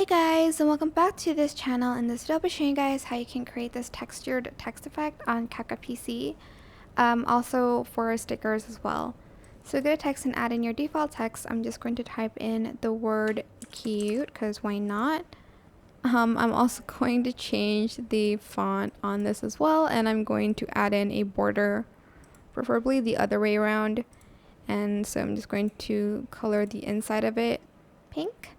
Hey guys, and welcome back to this channel. In this video I'll be showing you guys how you can create this textured text effect on CapCut PC, also for stickers as well. So go to text and add in your default text. I'm just going to type in the word cute because why not. I'm also going to change the font on this as well, and I'm going to add in a border, preferably the other way around. And so I'm just going to color the inside of it pink.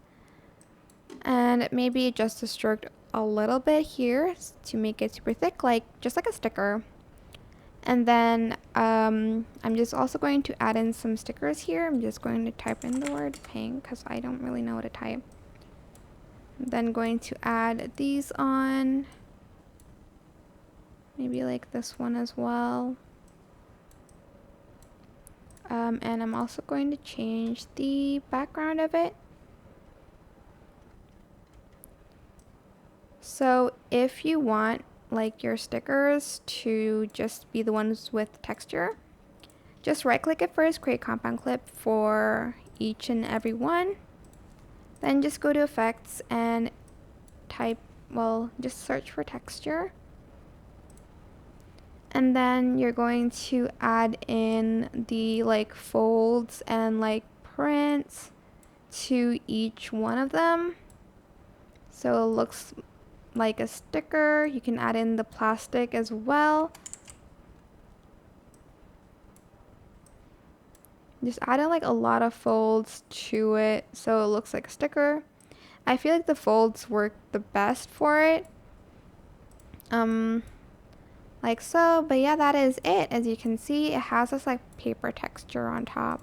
And maybe adjust the stroke a little bit here to make it super thick, just like a sticker. And then I'm just also going to add in some stickers here. I'm just going to type in the word pink because I don't really know what to type. I'm then going to add these on, maybe like this one as well. And I'm also going to change the background of it. So if you want like your stickers to just be the ones with texture, just right click it first, create compound clip for each and every one. Then just go to effects and type, just search for texture. And then you're going to add in the folds and prints to each one of them. So it looks like a sticker. You can add in the plastic as well. Just add in a lot of folds to it so it looks like a sticker. I feel like the folds work the best for it. Like so, but yeah, that is it. As you can see, it has this paper texture on top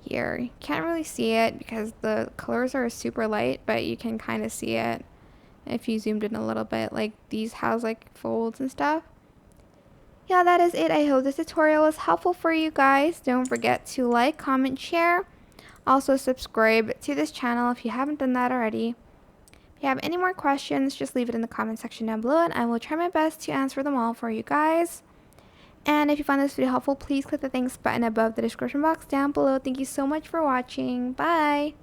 here. You can't really see it because the colors are super light, but you can kind of see it if you zoomed in a little bit. These has folds and stuff. Yeah, that is it. I hope this tutorial was helpful for you guys. Don't forget to like, comment, share. Also subscribe to this channel if you haven't done that already. If you have any more questions, just leave it in the comment section down below and I will try my best to answer them all for you guys. And if you found this video helpful, please click the thanks button above the description box down below. Thank you so much for watching. Bye!